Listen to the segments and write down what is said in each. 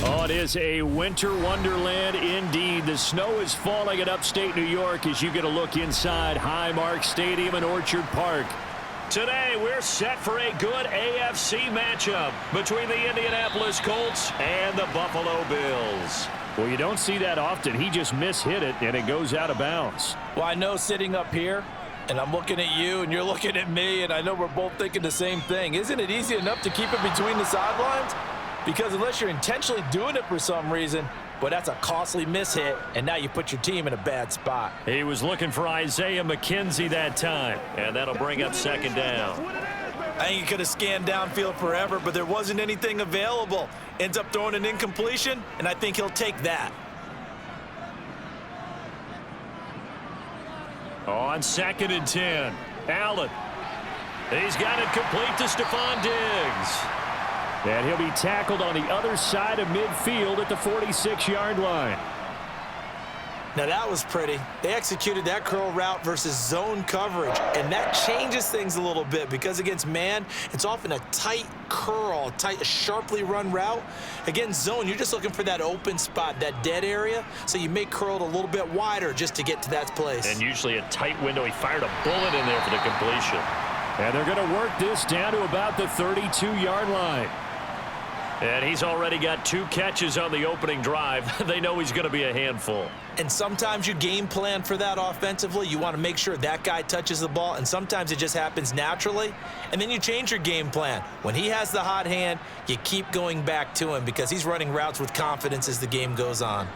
Oh, it is a winter wonderland indeed. The snow is falling in upstate New York as you get a look inside Highmark Stadium in Orchard Park. Today, we're set for a good AFC matchup between the Indianapolis Colts and the Buffalo Bills. Well, you don't see that often. He just mishit it, and it goes out of bounds. Well, I know sitting up here, and I'm looking at you, and you're looking at me, and I know we're both thinking the same thing. Isn't it easy enough to keep it between the sidelines? Because unless you're intentionally doing it for some reason, but that's a costly mishit, and now you put your team in a bad spot. He was looking for Isaiah McKenzie that time, and that'll bring up second down. I think he could have scanned downfield forever, but there wasn't anything available. Ends up throwing an incompletion, and I think he'll take that. On 2nd and 10, Allen. He's got it complete to Stephon Diggs. And he'll be tackled on the other side of midfield at the 46-yard line. Now that was pretty. They executed that curl route versus zone coverage, and that changes things a little bit because against man, it's often a tight curl, a sharply run route. Against zone, you're just looking for that open spot, that dead area, so you may curl it a little bit wider just to get to that place. And usually a tight window. He fired a bullet in there for the completion. And they're going to work this down to about the 32-yard line. And he's already got 2 catches on the opening drive. They know he's going to be a handful. And sometimes you game plan for that offensively. You want to make sure that guy touches the ball, and sometimes it just happens naturally. And then you change your game plan. When he has the hot hand, you keep going back to him because he's running routes with confidence as the game goes on.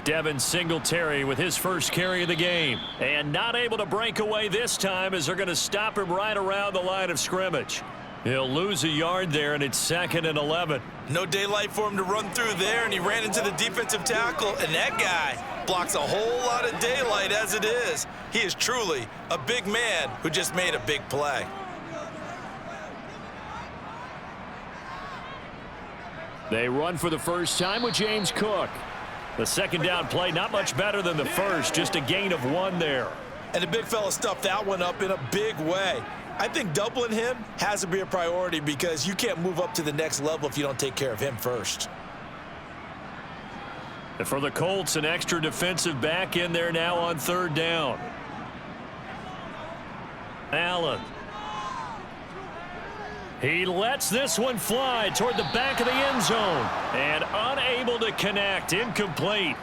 Devin Singletary with his first carry of the game. And not able to break away this time as they're going to stop him right around the line of scrimmage. He'll lose a yard there, and it's 2nd and 11. No daylight for him to run through there, and he ran into the defensive tackle, and that guy blocks a whole lot of daylight as it is. He is truly a big man who just made a big play. They run for the first time with James Cook. The second down play, not much better than the first, just a gain of 1 there. And the big fella stuffed that one up in a big way. I think doubling him has to be a priority because you can't move up to the next level if you don't take care of him first. And for the Colts, an extra defensive back in there now on 3rd down. Allen. He lets this one fly toward the back of the end zone. And unable to connect. Incomplete.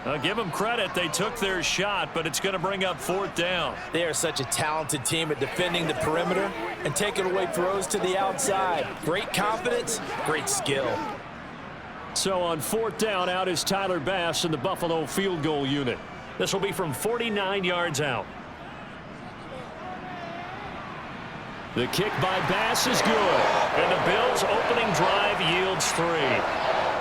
I'll give them credit. They took their shot, but it's going to bring up 4th down. They are such a talented team at defending the perimeter and taking away throws to the outside. Great confidence, great skill. So on 4th down, out is Tyler Bass in the Buffalo field goal unit. This will be from 49 yards out. The kick by Bass is good. And the Bills' opening drive yields 3.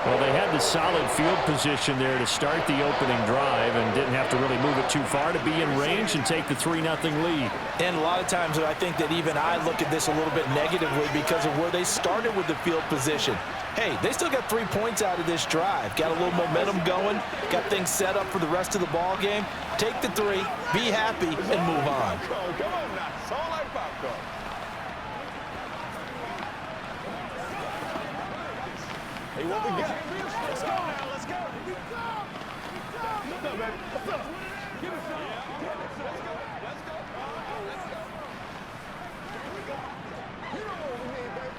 Well, they had the solid field position there to start the opening drive and didn't have to really move it too far to be in range and take the 3-0 lead. And a lot of times I think that even I look at this a little bit negatively because of where they started with the field position. Hey, they still got 3 points out of this drive. Got a little momentum going. Got things set up for the rest of the ball game. Take the 3, be happy, and move on. Hey, what we got? Let's go now. Let's go. What's up, baby? What's up? Give us some. Let's go. Let's go. Let's go. Here we go. You know what we need, baby.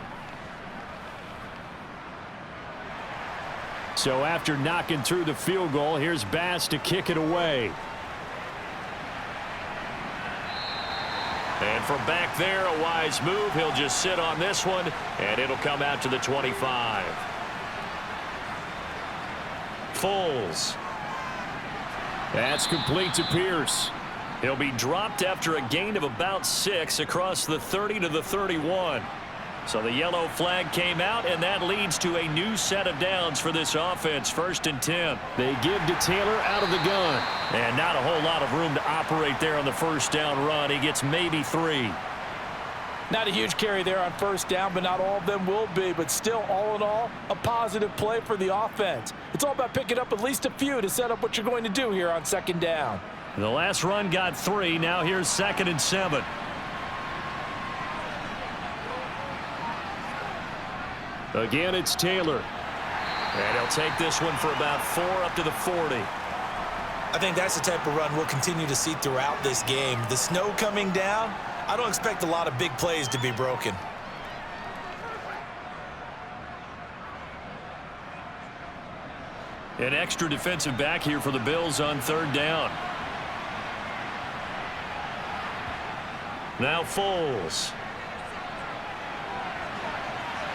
So after knocking through the field goal, here's Bass to kick it away. And from back there, a wise move. He'll just sit on this one, and it'll come out to the 25. Foles. That's complete to Pierce. He'll be dropped after a gain of about 6 across the 30 to the 31. So the yellow flag came out, and that leads to a new set of downs for this offense. 1st and 10. They give to Taylor out of the gun. And not a whole lot of room to operate there on the 1st down run. He gets maybe 3. Not a huge carry there on 1st down, but not all of them will be. But still, all in all, a positive play for the offense. It's all about picking up at least a few to set up what you're going to do here on 2nd down. The last run got 3. Now here's 2nd and 7. Again, it's Taylor. And he'll take this one for about 4 up to the 40. I think that's the type of run we'll continue to see throughout this game. The snow coming down, I don't expect a lot of big plays to be broken. An extra defensive back here for the Bills on 3rd down. Now Foles.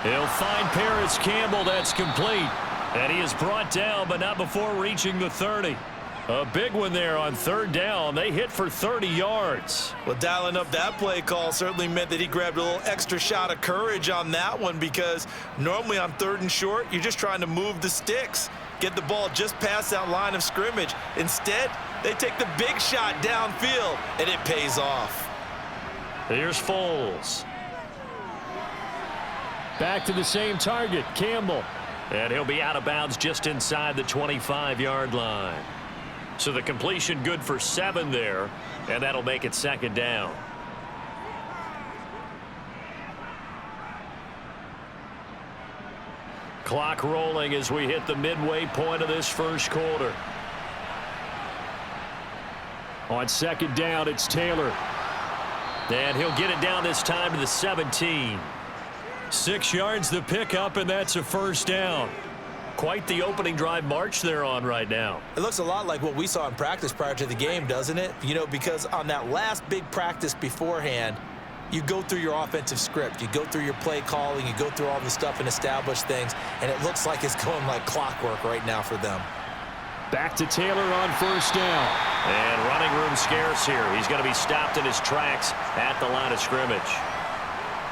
He'll find Paris Campbell. That's complete. And he is brought down, but not before reaching the 30. A big one there on 3rd down. They hit for 30 yards. Well, dialing up that play call certainly meant that he grabbed a little extra shot of courage on that one, because normally on 3rd and short, you're just trying to move the sticks, get the ball just past that line of scrimmage. Instead, they take the big shot downfield, and it pays off. Here's Foles. Back to the same target, Campbell. And he'll be out of bounds just inside the 25-yard line. So the completion good for 7 there, and that'll make it 2nd down. Clock rolling as we hit the midway point of this 1st quarter. On 2nd down, it's Taylor. And he'll get it down this time to the 17. 6 yards the pickup, and that's a 1st down. Quite the opening drive march they're on right now. It looks a lot like what we saw in practice prior to the game, doesn't it? You know, because on that last big practice beforehand, you go through your offensive script. You go through your play calling. You go through all the stuff and establish things, and it looks like it's going like clockwork right now for them. Back to Taylor on 1st down. And running room scarce here. He's going to be stopped in his tracks at the line of scrimmage.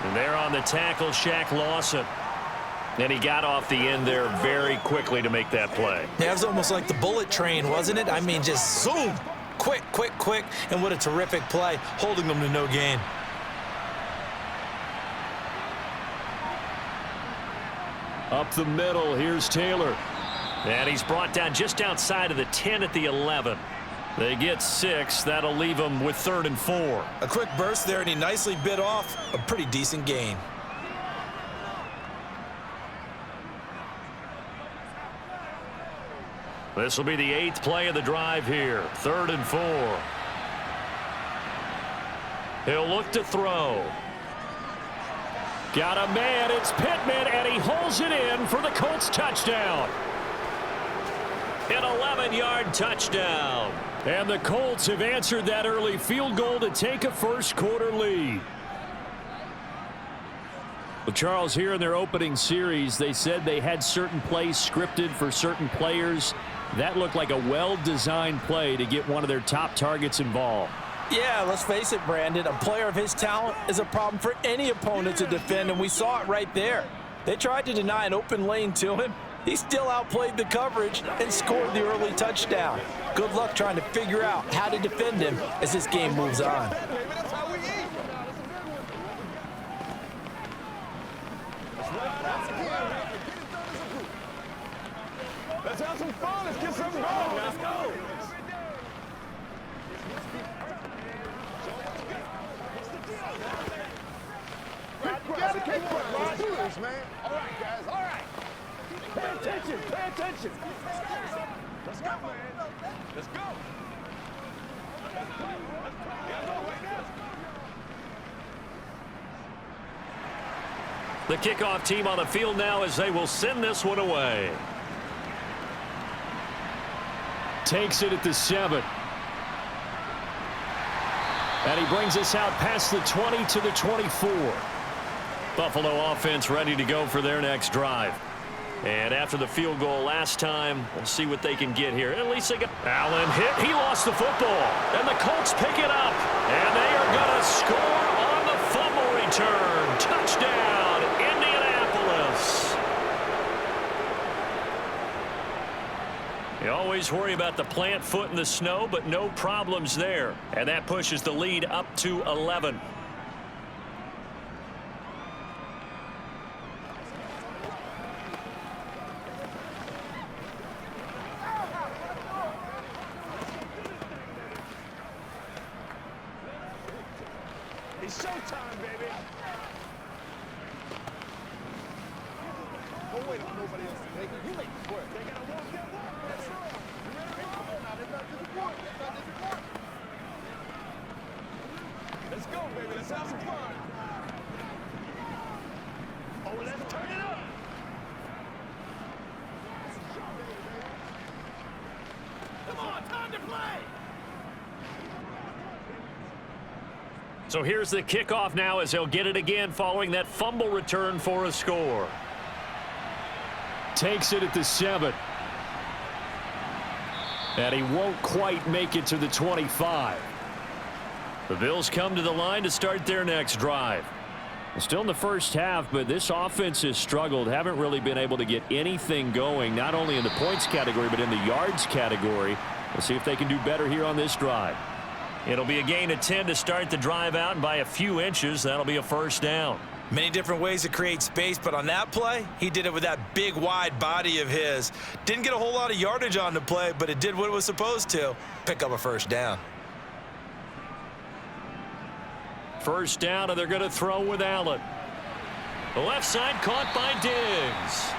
And there on the tackle, Shaq Lawson. And he got off the end there very quickly to make that play. Yeah, it was almost like the bullet train, wasn't it? I mean, just zoom. Quick, quick, quick. And what a terrific play, holding them to no gain. Up the middle, here's Taylor. And he's brought down just outside of the 10 at the 11. They get 6. That'll leave them with 3rd and 4. A quick burst there, and he nicely bit off a pretty decent gain. This will be the 8th play of the drive here. 3rd and 4. He'll look to throw. Got a man. It's Pittman, and he holds it in for the Colts touchdown. An 11-yard touchdown. And the Colts have answered that early field goal to take a 1st quarter lead. Well, Charles, here in their opening series, they said they had certain plays scripted for certain players. That looked like a well-designed play to get one of their top targets involved. Yeah, let's face it, Brandon. A player of his talent is a problem for any opponent to defend, and we saw it right there. They tried to deny an open lane to him. He still outplayed the coverage and scored the early touchdown. Good luck trying to figure out how to defend him as this game moves on. Let's have some fun. Let's get something going. Let's go. Let's do this, man. All right, guys. All right. Pay attention. Pay attention. Let's go, man. Let's go. The kickoff team on the field now as they will send this one away. Takes it at the 7. And he brings us out past the 20 to the 24. Buffalo offense ready to go for their next drive. And after the field goal last time, we'll see what they can get here. At least they got Allen hit. He lost the football. And the Colts pick it up. And they are going to score on the fumble return. Touchdown, Indianapolis. You always worry about the plant foot in the snow, but no problems there. And that pushes the lead up to 11. It's showtime, baby. Don't wait on nobody else to take it. You make So here's the kickoff now as he'll get it again following that fumble return for a score. Takes it at the 7. And he won't quite make it to the 25. The Bills come to the line to start their next drive. Still in the first half, but this offense has struggled. Haven't really been able to get anything going, not only in the points category, but in the yards category. We'll see if they can do better here on this drive. It'll be a gain of 10 to start the drive out, and by a few inches, that'll be a first down. Many different ways to create space, but on that play, he did it with that big, wide body of his. Didn't get a whole lot of yardage on the play, but it did what it was supposed to, pick up a first down. First down, and they're going to throw with Allen. The left side caught by Diggs.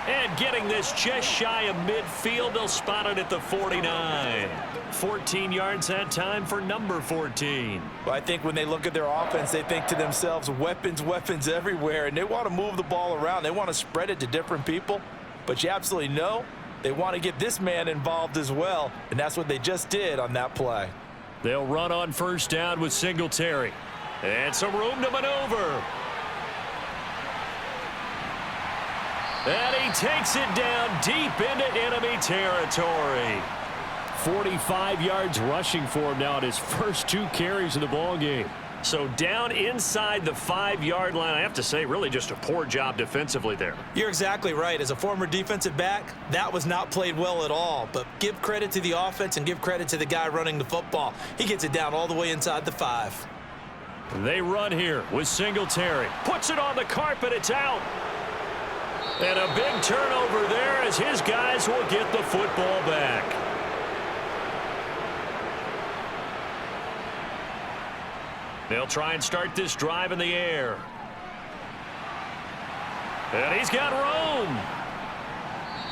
And getting this just shy of midfield, they'll spot it at the 49. 14 yards that time for number 14. Well, I think when they look at their offense, they think to themselves, weapons, weapons everywhere, and they want to move the ball around. They want to spread it to different people, but you absolutely know they want to get this man involved as well, and that's what they just did on that play. They'll run on first down with Singletary. And some room to maneuver. And he takes it down deep into enemy territory. 45 yards rushing for him now at his first 2 carries of the ball game. So down inside the 5-yard line, I have to say, really just a poor job defensively there. You're exactly right. As a former defensive back, that was not played well at all. But give credit to the offense and give credit to the guy running the football. He gets it down all the way inside the 5. They run here with Singletary. Puts it on the carpet. It's out. And a big turnover there as his guys will get the football back. They'll try and start this drive in the air. And he's got room.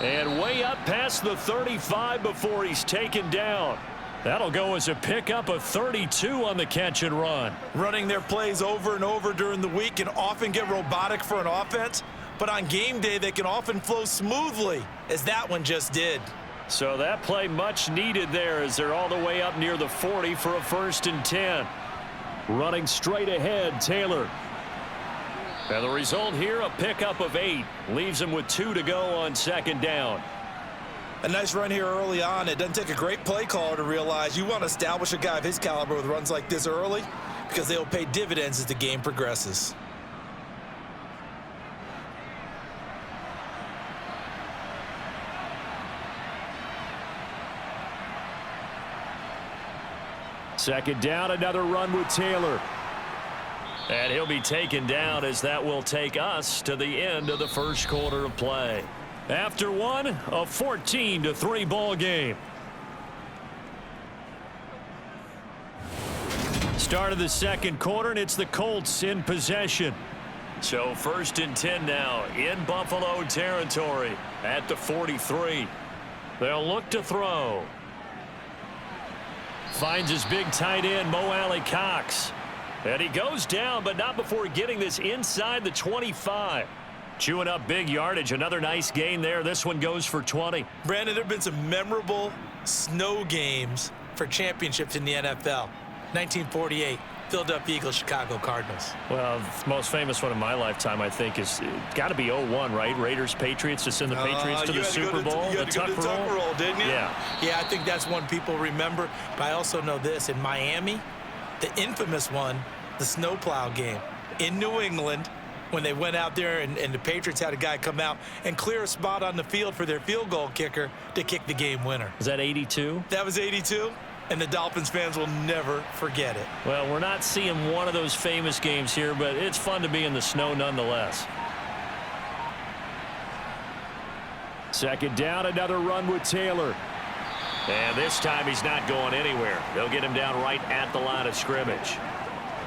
And way up past the 35 before he's taken down. That'll go as a pickup of 32 on the catch and run. Running their plays over and over during the week can often get robotic for an offense, but on game day they can often flow smoothly, as that one just did. So that play much needed there as they're all the way up near the 40 for a 1st and 10. Running straight ahead, Taylor. And the result here, a pickup of 8. Leaves him with 2 to go on 2nd down. A nice run here early on. It doesn't take a great play caller to realize you want to establish a guy of his caliber with runs like this early because they'll pay dividends as the game progresses. Second down, another run with Taylor. And he'll be taken down as that will take us to the end of the first quarter of play. After one, a 14-3 ball game. Start of the second quarter, and it's the Colts in possession. So 1st and 10 now in Buffalo territory at the 43. They'll look to throw. Finds his big tight end, Mo Alley-Cox. And he goes down, but not before getting this inside the 25. Chewing up big yardage. Another nice gain there. This one goes for 20. Brandon, there have been some memorable snow games for championships in the NFL. 1948, Philadelphia Eagles, Chicago Cardinals. Well, the most famous one in my lifetime, I think, is got to be 01, right? Raiders, Patriots, to send the Patriots to the Super Bowl. You had to go to the Tuck roll, didn't you? Yeah. Yeah, I think that's one people remember. But I also know this. In Miami, the infamous one, the snowplow game in New England, when they went out there and the Patriots had a guy come out and clear a spot on the field for their field goal kicker to kick the game winner. Was that 82? That was 82, and the Dolphins fans will never forget it. Well, we're not seeing one of those famous games here, but it's fun to be in the snow nonetheless. Second down, another run with Taylor. And this time he's not going anywhere. They'll get him down right at the line of scrimmage.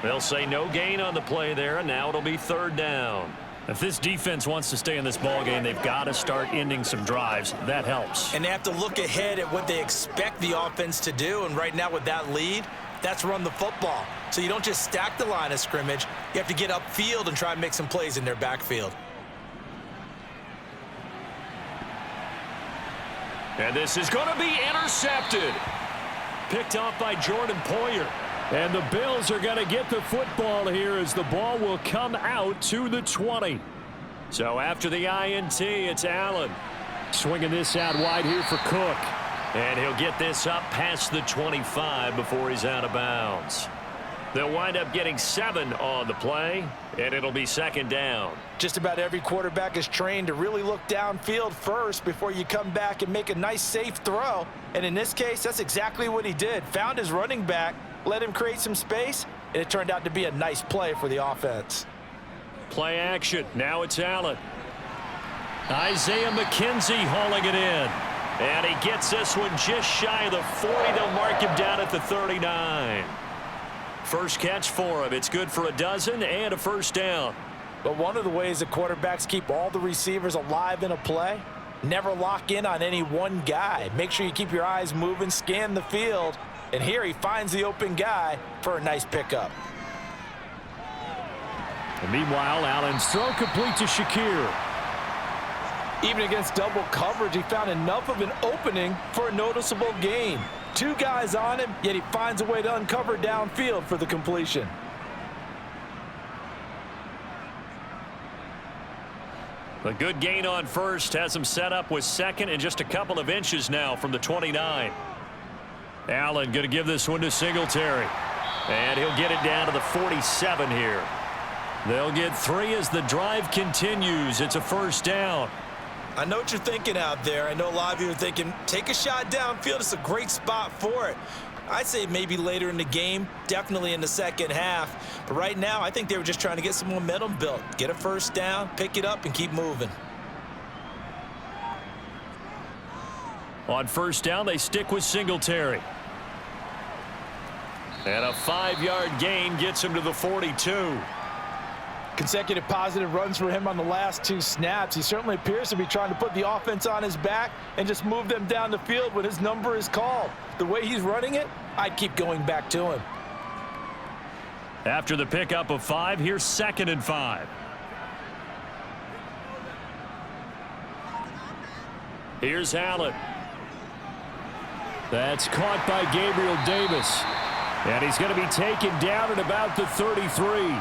They'll say no gain on the play there, and now it'll be 3rd down. If this defense wants to stay in this ball game, they've got to start ending some drives. That helps. And they have to look ahead at what they expect the offense to do, and right now with that lead, that's run the football. So you don't just stack the line of scrimmage. You have to get upfield and try and make some plays in their backfield. And this is going to be intercepted. picked off by Jordan Poyer. And the Bills are going to get the football here as the ball will come out to the 20. So after the INT, it's Allen. Swinging this out wide here for Cook. And he'll get this up past the 25 before he's out of bounds. They'll wind up getting 7 on the play, and it'll be second down. Just about every quarterback is trained to really look downfield first before you come back and make a nice, safe throw. And in this case, that's exactly what he did. Found his running back, let him create some space, and it turned out to be a nice play for the offense. Play action. Now it's Allen. Isaiah McKenzie hauling it in. And he gets this one just shy of the 40. They'll mark him down at the 39. First catch for him. It's good for a dozen and a first down. But one of the ways that quarterbacks keep all the receivers alive in a play, never lock in on any one guy. Make sure you keep your eyes moving, scan the field. And here he finds the open guy for a nice pickup. And meanwhile, Allen's throw complete to Shakir. Even against double coverage, he found enough of an opening for a noticeable gain. 2 guys on him, yet he finds a way to uncover downfield for the completion. A good gain on first has him set up with second and just a couple of inches now from the 29. Allen going to give this one to Singletary. And he'll get it down to the 47 here. They'll get 3 as the drive continues. It's a first down. I know what you're thinking out there. I know a lot of you are thinking, take a shot downfield. It's a great spot for it. I'd say maybe later in the game, definitely in the second half. But right now, I think they were just trying to get some momentum built. Get a first down, pick it up, and keep moving. On first down, they stick with Singletary. And a 5-yard gain gets him to the 42. Consecutive positive runs for him on the last 2 snaps. He certainly appears to be trying to put the offense on his back and just move them down the field when his number is called. The way he's running it, I'd keep going back to him. After the pickup of 5, here's 2nd and 5. Here's Allen. That's caught by Gabriel Davis. And he's going to be taken down at about the 33.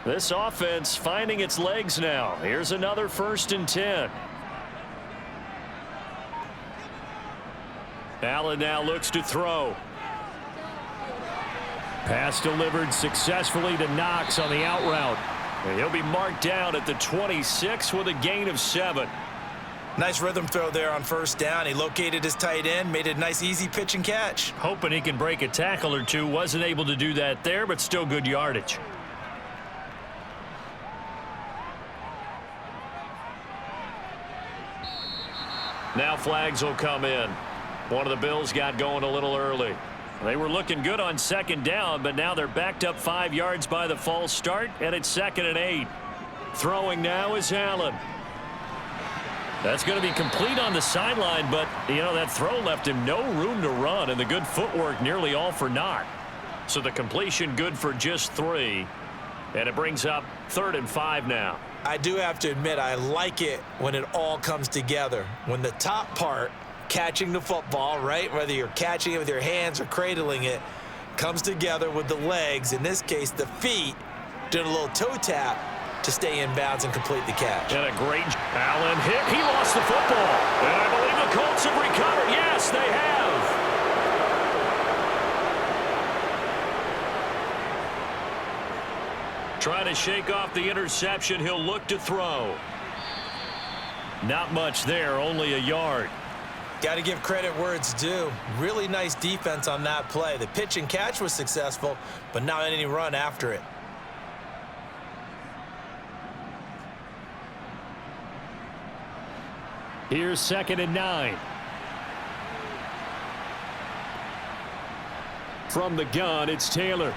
This offense finding its legs now. Here's another 1st and 10. Allen now looks to throw. Pass delivered successfully to Knox on the out route. And he'll be marked down at the 26 with a gain of 7. Nice rhythm throw there on first down. He located his tight end, made it a nice easy pitch and catch. Hoping he can break a tackle or two. Wasn't able to do that there, but still good yardage. Now flags will come in. One of the Bills got going a little early. They were looking good on 2nd down, but now they're backed up 5 yards by the false start, and it's 2nd and 8. Throwing now is Allen. That's going to be complete on the sideline, but, you know, that throw left him no room to run, and the good footwork nearly all for naught. So the completion good for just 3, and it brings up 3rd and 5 now. I do have to admit, I like it when it all comes together. When the top part, catching the football, right, whether you're catching it with your hands or cradling it, comes together with the legs, in this case the feet, doing a little toe tap to stay in bounds and complete the catch. And a great Allen hit. He lost the football. And I believe the Colts have recovered. Yes, they have. Trying to shake off the interception. He'll look to throw. Not much there, only a yard. Got to give credit where it's due. Really nice defense on that play. The pitch and catch was successful, but not any run after it. Here's 2nd and 9. From the gun, it's Taylor.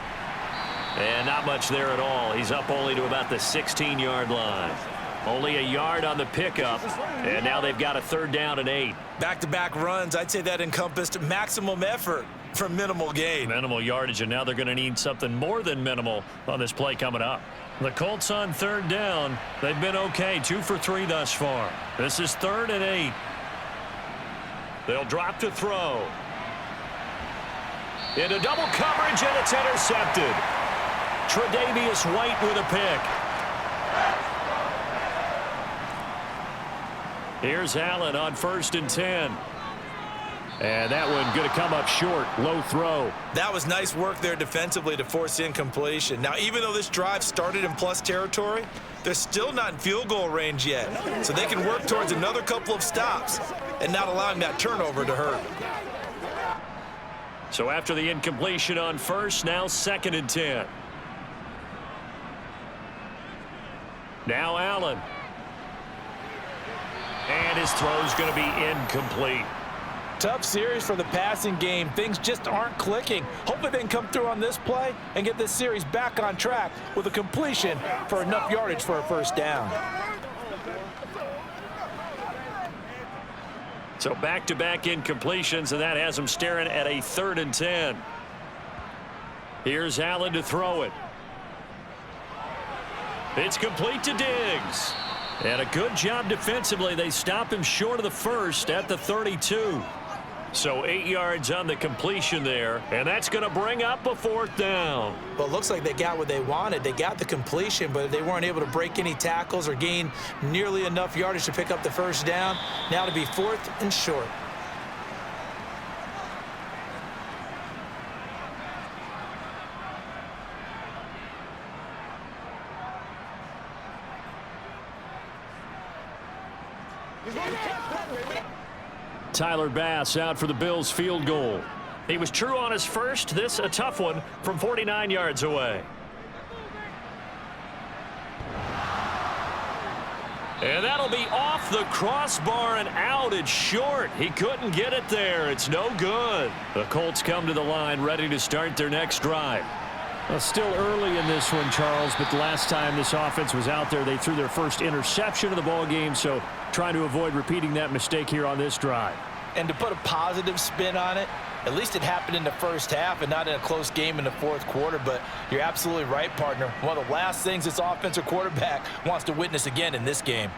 And not much there at all. He's up only to about the 16-yard line. Only a yard on the pickup, and now they've got a 3rd down and 8. Back-to-back runs, I'd say that encompassed maximum effort for minimal gain. Minimal yardage, and now they're going to need something more than minimal on this play coming up. The Colts on 3rd down. They've been okay, 2 for 3 thus far. This is 3rd and 8. They'll drop to throw. Into double coverage, and it's intercepted. Tre'Davious White with a pick. Here's Allen on 1st and 10. And that one going to come up short. Low throw. That was nice work there defensively to force incompletion. Now, even though this drive started in plus territory, they're still not in field goal range yet. So they can work towards another couple of stops and not allowing that turnover to hurt. So after the incompletion on 1st, now 2nd and 10. Now Allen. And his throw's going to be incomplete. Tough series for the passing game. Things just aren't clicking. Hopefully they can come through on this play and get this series back on track with a completion for enough yardage for a 1st down. So back-to-back incompletions, and that has them staring at a 3rd and 10. Here's Allen to throw it. It's complete to Diggs. And a good job defensively. They stop him short of the 1st at the 32. So 8 yards on the completion there, and that's going to bring up a 4th down. Well, it looks like they got what they wanted. They got the completion, but they weren't able to break any tackles or gain nearly enough yardage to pick up the 1st down. Now to be 4th and short. Tyler Bass out for the Bills field goal. He was true on his first. This a tough one from 49 yards away. And that'll be off the crossbar and out. It's short. He couldn't get it there. It's no good. The Colts come to the line ready to start their next drive. Well, still early in this one, Charles, but the last time this offense was out there, they threw their first interception of the ball game, so trying to avoid repeating that mistake here on this drive. And to put a positive spin on it, at least it happened in the 1st half and not in a close game in the 4th quarter. But you're absolutely right, partner. One of the last things this offensive quarterback wants to witness again in this game.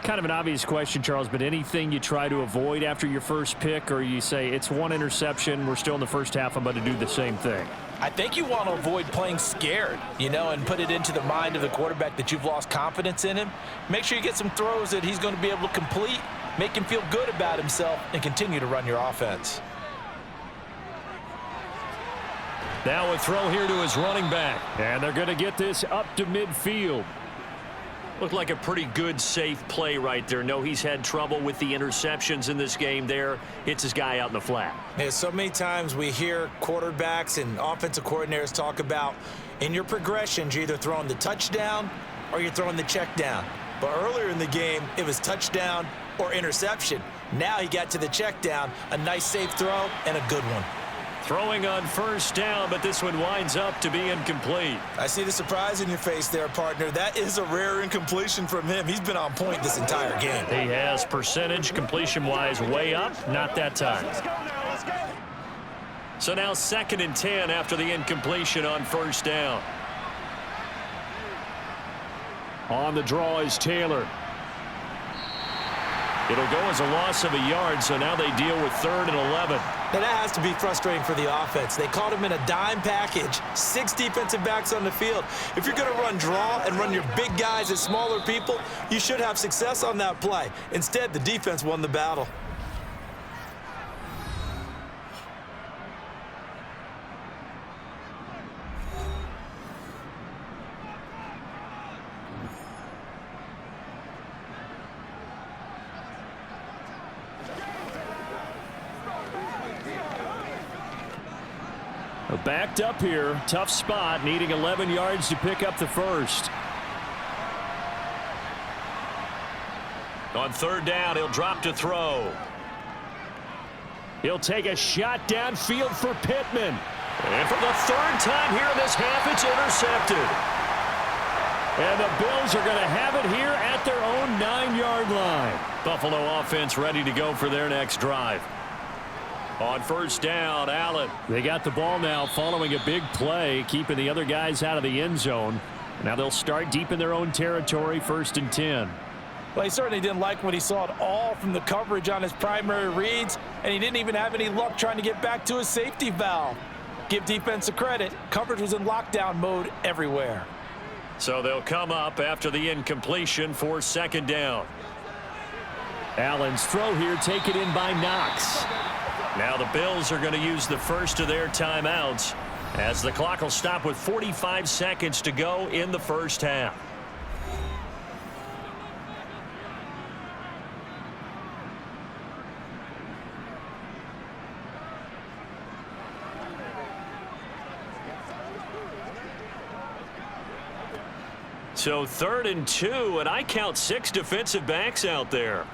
Kind of an obvious question, Charles, but anything you try to avoid after your first pick, or you say it's one interception, we're still in the 1st half, I'm about to do the same thing? I think you want to avoid playing scared, and put it into the mind of the quarterback that you've lost confidence in him. Make sure you get some throws that he's going to be able to complete, make him feel good about himself, and continue to run your offense. Now a throw here to his running back, and they're going to get this up to midfield. Looked like a pretty good, safe play right there. No, he's had trouble with the interceptions in this game there. Hits his guy out in the flat. Yeah, so many times we hear quarterbacks and offensive coordinators talk about in your progressions, you're either throwing the touchdown or you're throwing the check down. But earlier in the game, it was touchdown or interception. Now he got to the check down, a nice safe throw and a good one. Throwing on 1st down, but this one winds up to be incomplete. I see the surprise in your face there, partner. That is a rare incompletion from him. He's been on point this entire game. He has percentage completion-wise way up, not that time. So now 2nd and 10 after the incompletion on 1st down. On the draw is Taylor. It'll go as a loss of a yard, so now they deal with 3rd and 11. Now that has to be frustrating for the offense. They caught him in a dime package, 6 defensive backs on the field. If you're going to run draw and run your big guys at smaller people, you should have success on that play. Instead, the defense won the battle. Backed up here, tough spot, needing 11 yards to pick up the 1st. On 3rd down, he'll drop to throw. He'll take a shot downfield for Pittman. And for the 3rd time here in this half, it's intercepted. And the Bills are going to have it here at their own 9-yard line. Buffalo offense ready to go for their next drive. On first down, Allen. They got the ball now following a big play, keeping the other guys out of the end zone. Now they'll start deep in their own territory, 1st and 10. Well, he certainly didn't like what he saw at all from the coverage on his primary reads, and he didn't even have any luck trying to get back to his safety valve. Give defense a credit. Coverage was in lockdown mode everywhere. So they'll come up after the incompletion for 2nd down. Allen's throw here taken in by Knox. Now the Bills are going to use the first of their timeouts as the clock will stop with 45 seconds to go in the first half. So 3rd and 2, and I count 6 defensive backs out there.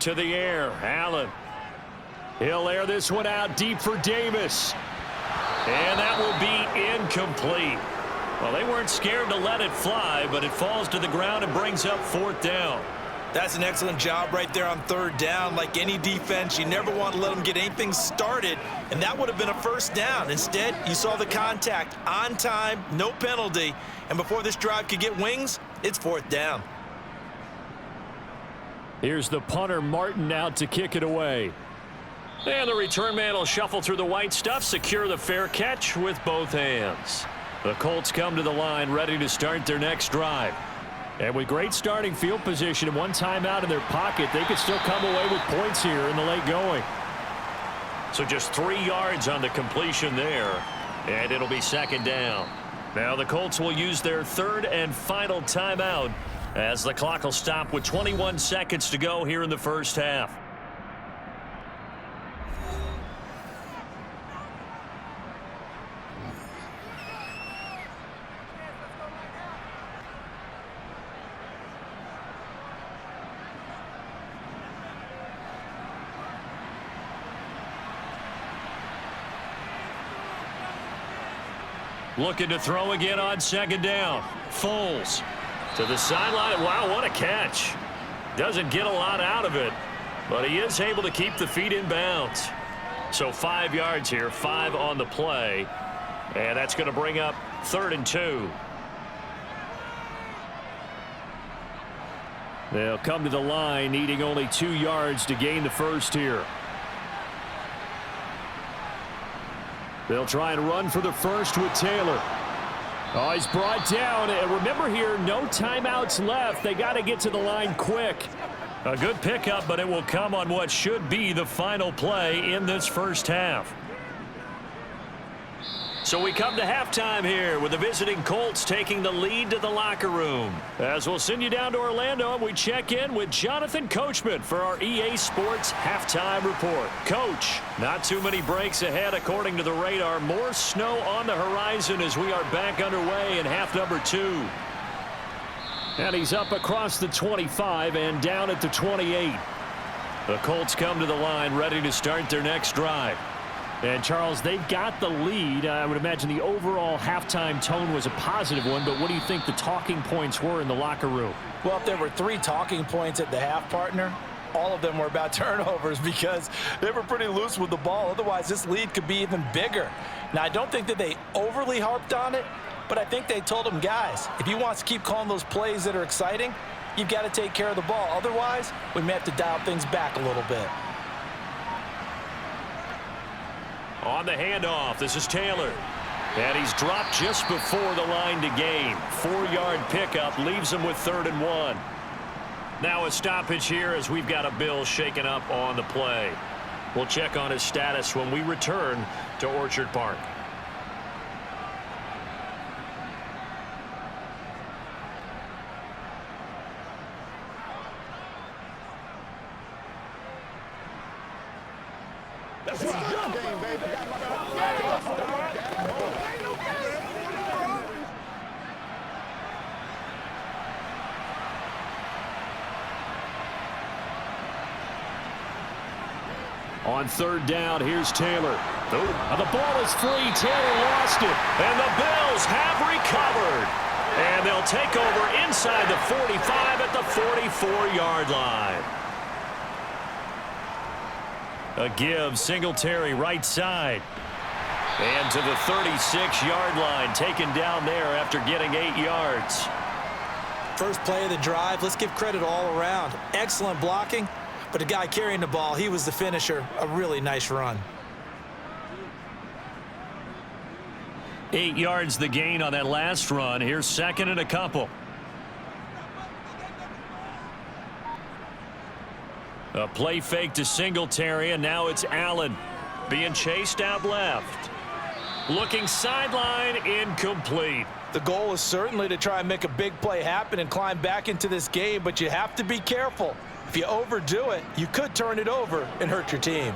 To the air, Allen. He'll air this one out deep for Davis. And that will be incomplete. Well, they weren't scared to let it fly, but it falls to the ground and brings up 4th down. That's an excellent job right there on 3rd down. Like any defense, you never want to let them get anything started, and that would have been a 1st down. Instead, you saw the contact on time, no penalty, and before this drive could get wings, it's 4th down. Here's the punter, Martin, out to kick it away. And the return man will shuffle through the white stuff, secure the fair catch with both hands. The Colts come to the line ready to start their next drive. And with great starting field position and one timeout in their pocket, they could still come away with points here in the late going. So just 3 yards on the completion there, and it'll be 2nd down. Now the Colts will use their 3rd and final timeout as the clock will stop with 21 seconds to go here in the first half. Looking to throw again on 2nd down. Foles to the sideline. Wow, what a catch. Doesn't get a lot out of it, but he is able to keep the feet in bounds. So 5 yards here, 5 on the play, and that's going to bring up 3rd and 2. They'll come to the line needing only 2 yards to gain the first here. They'll try and run for the first with Taylor. Oh, he's brought down. And remember here, no timeouts left. They got to get to the line quick. A good pickup, but it will come on what should be the final play in this first half. So we come to halftime here with the visiting Colts taking the lead to the locker room. As we'll send you down to Orlando, and we check in with Jonathan Coachman for our EA Sports Halftime Report. Coach, not too many breaks ahead according to the radar. More snow on the horizon as we are back underway in half number 2. And he's up across the 25 and down at the 28. The Colts come to the line ready to start their next drive. And, Charles, they've got the lead. I would imagine the overall halftime tone was a positive one, but what do you think the talking points were in the locker room? Well, if there were 3 talking points at the half, partner, all of them were about turnovers because they were pretty loose with the ball. Otherwise, this lead could be even bigger. Now, I don't think that they overly harped on it, but I think they told them, guys, if you want to keep calling those plays that are exciting, you've got to take care of the ball. Otherwise, we may have to dial things back a little bit. On the handoff, this is Taylor. And he's dropped just before the line to gain. 4-yard pickup leaves him with 3rd and 1. Now a stoppage here as we've got a Bill shaken up on the play. We'll check on his status when we return to Orchard Park. That's a good game, baby. On third down, here's Taylor. The ball is free. Taylor lost it. And the Bills have recovered. And they'll take over inside the 45 at the 44-yard line. A give, Singletary right side. And to the 36-yard line, taken down there after getting 8 yards. First play of the drive, let's give credit all around. Excellent blocking, but the guy carrying the ball, he was the finisher. A really nice run. 8 yards the gain on that last run. Here's second and a couple. A play fake to Singletary, and now it's Allen being chased out left. Looking sideline, incomplete. The goal is certainly to try and make a big play happen and climb back into this game, but you have to be careful. If you overdo it, you could turn it over and hurt your team.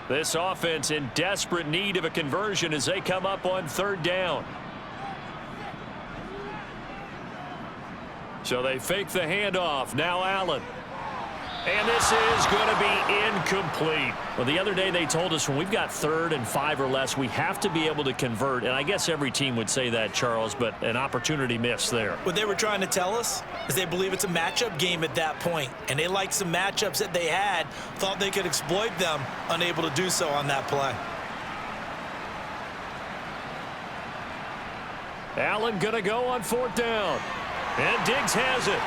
This offense in desperate need of a conversion as they come up on third down. So they fake the handoff. Now Allen. And this is going to be incomplete. Well, the other day they told us when we've got 3rd and 5 or less, we have to be able to convert. And I guess every team would say that, Charles, but an opportunity missed there. What they were trying to tell us is they believe it's a matchup game at that point. And they liked some matchups that they had, thought they could exploit them, unable to do so on that play. Allen going to go on 4th down. And Diggs has it.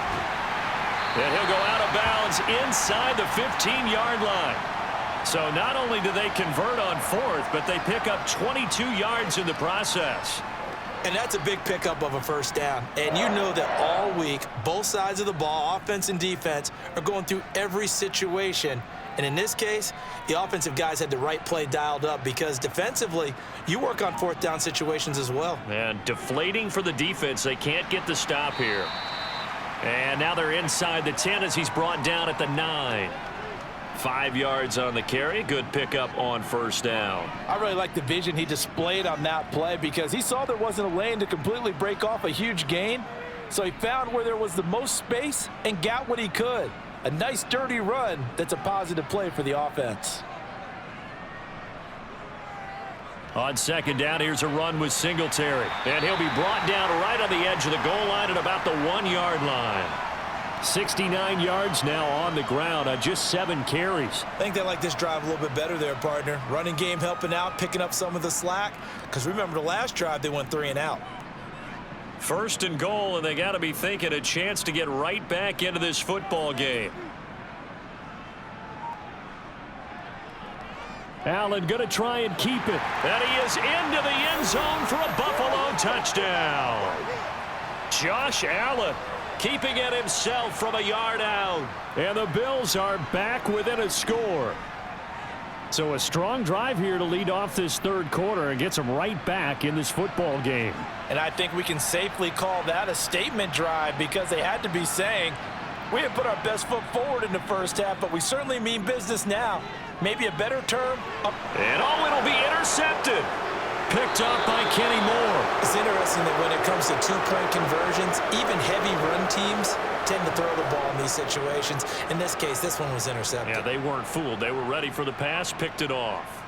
And he'll go out of bounds inside the 15-yard line. So not only do they convert on 4th, but they pick up 22 yards in the process. And that's a big pickup of a first down. And you know that all week, both sides of the ball, offense and defense, are going through every situation. And in this case, the offensive guys had the right play dialed up because defensively, you work on 4th down situations as well. And deflating for the defense. They can't get the stop here. And now they're inside the 10 as he's brought down at the 9. 5 yards on the carry. Good pickup on first down. I really like the vision he displayed on that play because he saw there wasn't a lane to completely break off a huge gain. So he found where there was the most space and got what he could. A nice dirty run that's a positive play for the offense. On second down, here's a run with Singletary. And he'll be brought down right on the edge of the goal line at about the 1-yard line. 69 yards now on the ground on just 7 carries. I think they like this drive a little bit better there, partner. Running game helping out, picking up some of the slack. Because remember the last drive, they went 3 and out. 1st and goal, and they got to be thinking a chance to get right back into this football game. Allen going to try and keep it. And he is into the end zone for a Buffalo touchdown. Josh Allen keeping it himself from a yard out. And the Bills are back within a score. So a strong drive here to lead off this 3rd quarter and gets them right back in this football game. And I think we can safely call that a statement drive because they had to be saying, we didn't put our best foot forward in the first half, but we certainly mean business now. Maybe a better term. And it'll be intercepted. Picked up by Kenny Moore. It's interesting that when it comes to 2-point conversions, even heavy run teams tend to throw the ball in these situations. In this case, this one was intercepted. Yeah, they weren't fooled. They were ready for the pass, picked it off.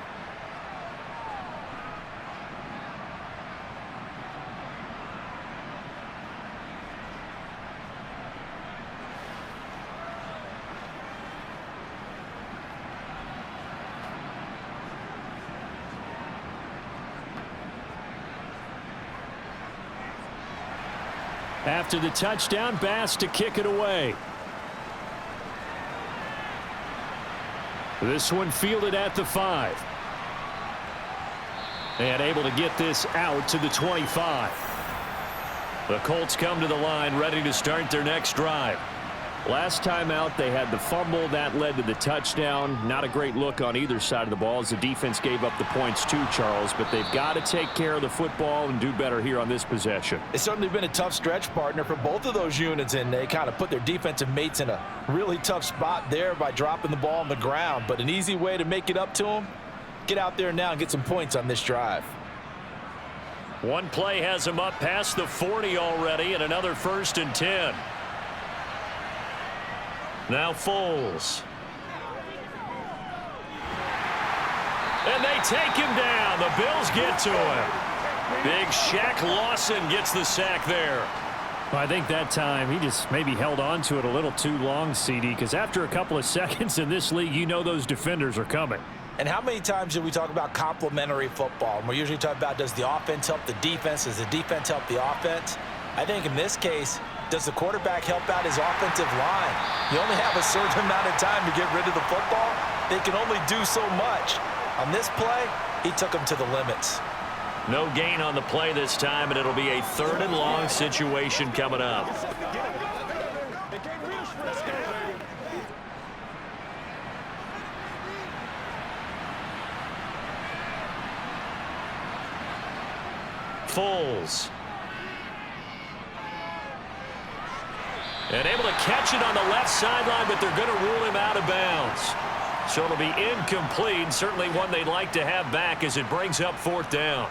After the touchdown, Bass to kick it away. This one fielded at the 5. And able to get this out to the 25. The Colts come to the line ready to start their next drive. Last time out, they had the fumble. That led to the touchdown. Not a great look on either side of the ball as the defense gave up the points too, Charles. But they've got to take care of the football and do better here on this possession. It's certainly been a tough stretch, partner, for both of those units, and they kind of put their defensive mates in a really tough spot there by dropping the ball on the ground. But an easy way to make it up to them, get out there now and get some points on this drive. One play has him up past the 40 already, and another 1st and 10. Now Foles. And they take him down. The Bills get to him. Big Shaq Lawson gets the sack there. Well, I think that time he just maybe held on to it a little too long, CD, because after a couple of seconds in this league, you know those defenders are coming. And how many times do we talk about complementary football? And we're usually talking about, does the offense help the defense? Does the defense help the offense? I think in this case, does the quarterback help out his offensive line? You only have a certain amount of time to get rid of the football. They can only do so much. On this play, he took them to the limits. No gain on the play this time, and it'll be a 3rd and long situation coming up. Foles. And able to catch it on the left sideline, but they're going to rule him out of bounds. So it'll be incomplete, certainly one they'd like to have back as it brings up 4th down.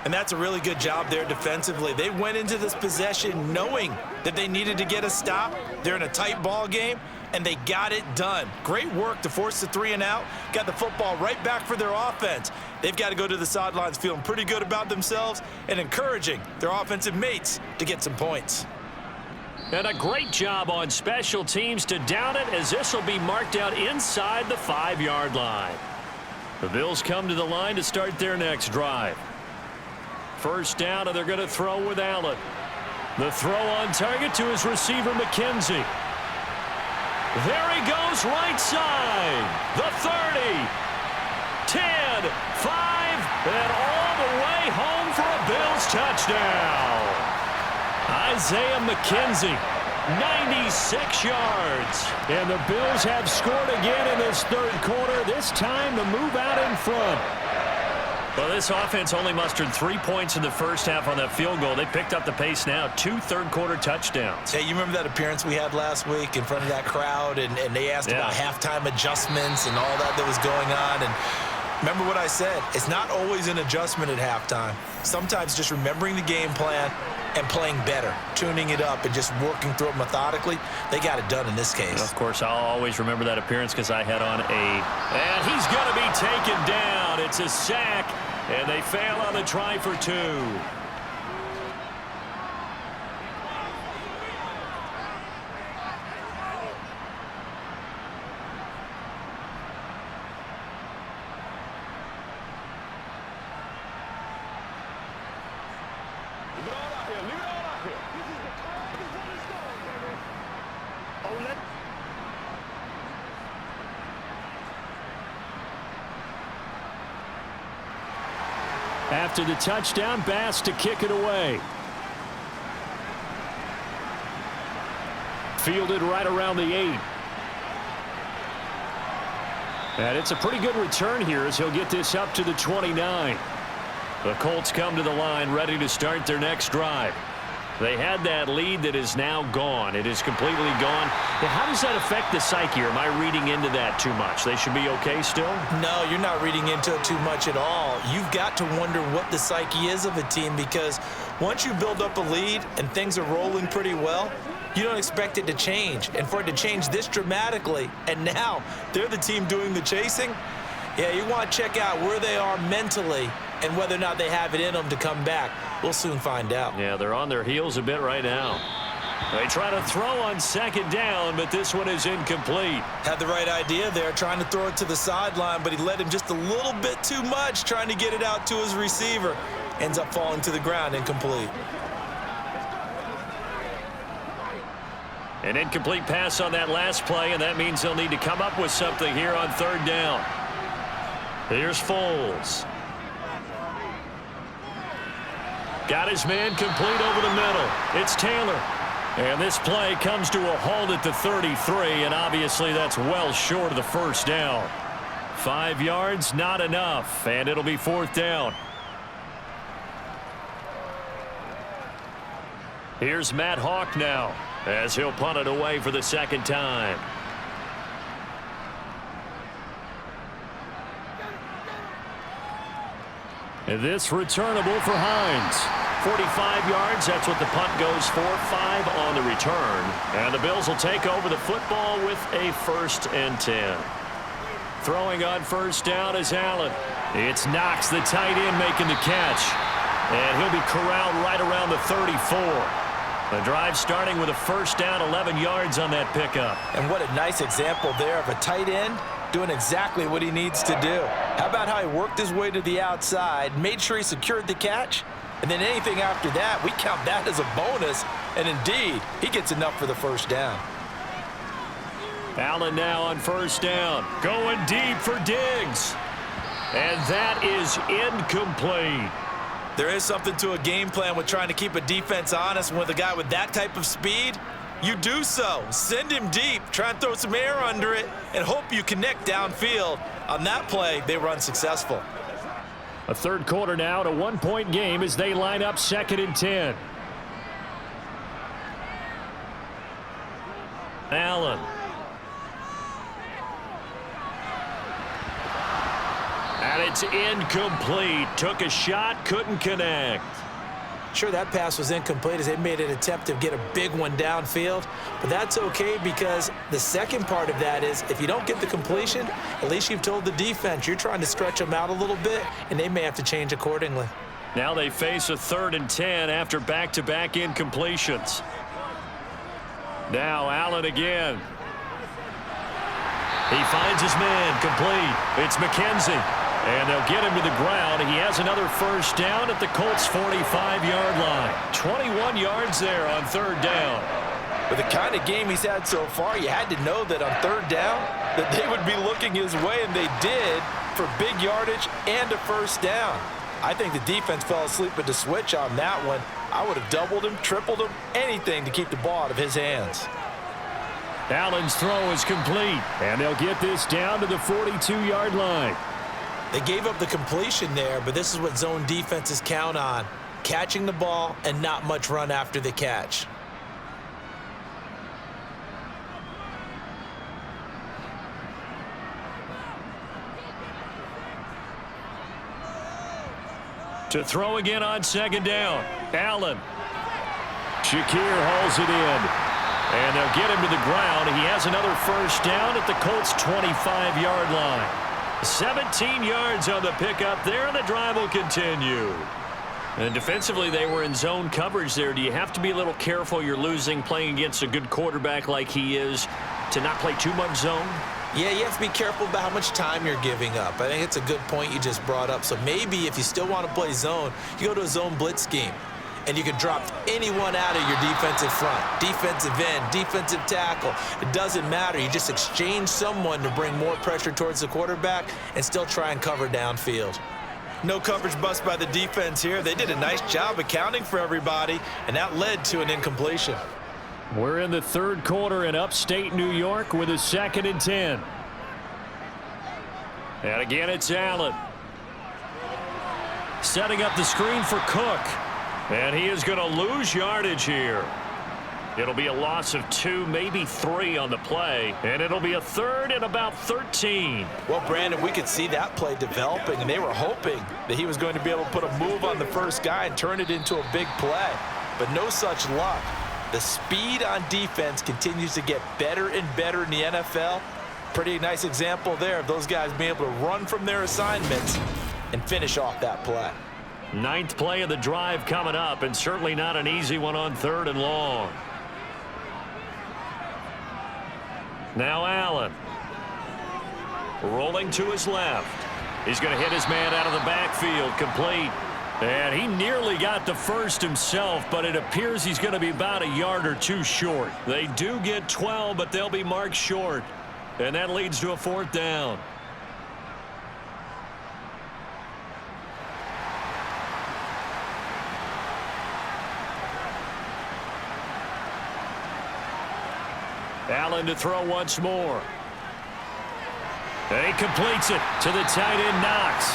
And that's a really good job there defensively. They went into this possession knowing that they needed to get a stop. They're in a tight ball game, and they got it done. Great work to force the 3 and out. Got the football right back for their offense. They've got to go to the sidelines feeling pretty good about themselves and encouraging their offensive mates to get some points. And a great job on special teams to down it, as this will be marked out inside the 5-yard line. The Bills come to the line to start their next drive. 1st down, and they're going to throw with Allen. The throw on target to his receiver, McKenzie. There he goes, right side. The 30, 10, 5, and all the way home for a Bills touchdown. Isaiah McKenzie, 96 yards. And the Bills have scored again in this 3rd quarter, this time to move out in front. Well, this offense only mustered 3 points in the first half on that field goal. They picked up the pace now. 2 third-quarter touchdowns. Hey, you remember that appearance we had last week in front of that crowd, and they asked about halftime adjustments and all that was going on. And remember what I said. It's not always an adjustment at halftime. Sometimes just remembering the game plan and playing better, tuning it up and just working through it methodically. They got it done in this case. And of course, I'll always remember that appearance because I had on and he's going to be taken down. It's a sack, and they fail on the try for 2. After the touchdown, Bass to kick it away. Fielded right around the 8. And it's a pretty good return here as he'll get this up to the 29. The Colts come to the line ready to start their next drive. They had that lead that is now gone. It is completely gone. Now, how does that affect the psyche? Or am I reading into that too much? They should be okay still? No, you're not reading into it too much at all. You've got to wonder what the psyche is of a team, because once you build up a lead and things are rolling pretty well, you don't expect it to change. And for it to change this dramatically, and now they're the team doing the chasing, yeah, you want to check out where they are mentally and whether or not they have it in them to come back. We'll soon find out. Yeah, they're on their heels a bit right now. They try to throw on 2nd down, but this one is incomplete. Had the right idea there, trying to throw it to the sideline, but he led him just a little bit too much, trying to get it out to his receiver. Ends up falling to the ground, incomplete. An incomplete pass on that last play, and that means they'll need to come up with something here on 3rd down. Here's Foles. Got his man complete over the middle. It's Taylor. And this play comes to a halt at the 33, and obviously that's well short of the 1st down. 5 yards, not enough, and it'll be 4th down. Here's Matt Hawk now, as he'll punt it away for the 2nd time. And this returnable for Hines. 45 yards, that's what the punt goes for. 5 on the return. And the Bills will take over the football with a 1st and 10. Throwing on first down is Allen. It's Knox, the tight end, making the catch. And he'll be corralled right around the 34. The drive starting with a first down, 11 yards on that pickup. And what a nice example there of a tight end doing exactly what he needs to do. How about how he worked his way to the outside, made sure he secured the catch, and then anything after that, we count that as a bonus. And indeed, he gets enough for the first down. Allen now on first down. Going deep for Diggs. And that is incomplete. There is something to a game plan with trying to keep a defense honest. With a guy with that type of speed, you do so. Send him deep. Try and throw some air under it and hope you connect downfield. On that play, they were unsuccessful. A third quarter now, a 1-point game as they line up 2nd and 10. Allen. And it's incomplete. Took a shot, couldn't connect. Sure, that pass was incomplete as they made an attempt to get a big one downfield. But that's okay because the second part of that is if you don't get the completion, at least you've told the defense you're trying to stretch them out a little bit, and they may have to change accordingly. Now they face a 3rd and 10 after back-to-back incompletions. Now Allen again. He finds his man, complete. It's McKenzie. And they'll get him to the ground. He has another first down at the Colts' 45-yard line. 21 yards there on 3rd down. With the kind of game he's had so far, you had to know that on 3rd down that they would be looking his way, and they did for big yardage and a first down. I think the defense fell asleep at the switch on that one. I would have doubled him, tripled him, anything to keep the ball out of his hands. Allen's throw is complete, and they'll get this down to the 42-yard line. They gave up the completion there, but this is what zone defenses count on. Catching the ball and not much run after the catch. To throw again on 2nd down. Allen. Shakir hauls it in. And they'll get him to the ground. He has another first down at the Colts' 25-yard line. 17 yards on the pickup there, and the drive will continue. And defensively, they were in zone coverage there. Do you have to be a little careful? You're losing playing against a good quarterback like he is to not play too much zone? Yeah, you have to be careful about how much time you're giving up. I think it's a good point you just brought up. So maybe if you still want to play zone, you go to a zone blitz scheme. And you can drop anyone out of your defensive front, defensive end, defensive tackle. It doesn't matter. You just exchange someone to bring more pressure towards the quarterback and still try and cover downfield. No coverage bust by the defense here. They did a nice job accounting for everybody, and that led to an incompletion. We're in the 3rd quarter in upstate New York with a 2nd and 10. And again, it's Allen. Setting up the screen for Cook. And he is going to lose yardage here. It'll be a loss of 2, maybe 3 on the play. And it'll be a 3rd and about 13. Well, Brandon, we could see that play developing, and they were hoping that he was going to be able to put a move on the first guy and turn it into a big play. But no such luck. The speed on defense continues to get better and better in the NFL. Pretty nice example there of those guys being able to run from their assignments and finish off that play. 9th play of the drive coming up, and certainly not an easy one on 3rd and long. Now Allen. Rolling to his left. He's going to hit his man out of the backfield, complete. And he nearly got the first himself, but it appears he's going to be about a yard or 2 short. They do get 12, but they'll be marked short. And that leads to a 4th down. Allen to throw once more. And he completes it to the tight end, Knox.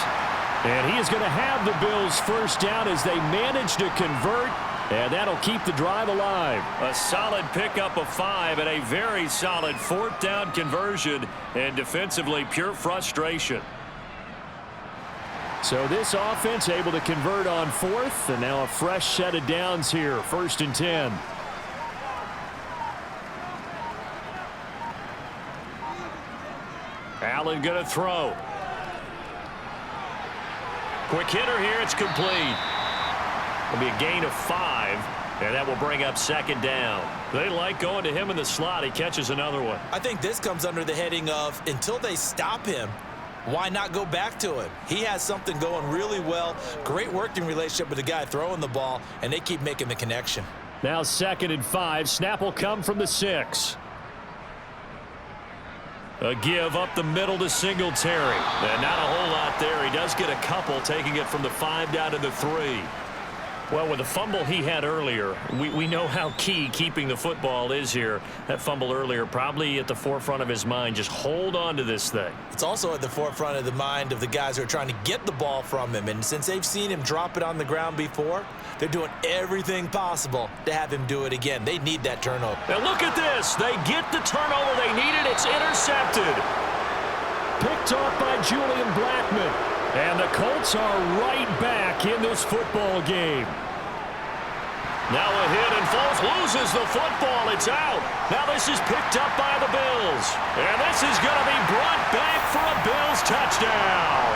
And he is going to have the Bills' first down as they manage to convert, and that'll keep the drive alive. A solid pickup of 5 and a very solid 4th down conversion, and defensively pure frustration. So this offense able to convert on 4th, and now a fresh set of downs here, 1st and 10. Allen going to throw. Quick hitter here. It's complete. It'll be a gain of 5, and that will bring up 2nd down. They like going to him in the slot. He catches another one. I think this comes under the heading of until they stop him, why not go back to him? He has something going really well. Great working relationship with the guy throwing the ball, and they keep making the connection. Now 2nd and 5. Snap will come from the 6. A give up the middle to Singletary. And not a whole lot there. He does get a couple, taking it from the 5 down to the 3. Well, with the fumble he had earlier, we know how key keeping the football is here. That fumble earlier probably at the forefront of his mind. Just hold on to this thing. It's also at the forefront of the mind of the guys who are trying to get the ball from him. And since they've seen him drop it on the ground before, they're doing everything possible to have him do it again. They need that turnover. Now look at this. They get the turnover they needed. It's intercepted. Picked off by Julian Blackmon. And the Colts are right back in this football game. Now a hit, and Foles loses the football. It's out. Now this is picked up by the Bills. And this is going to be brought back for a Bills touchdown.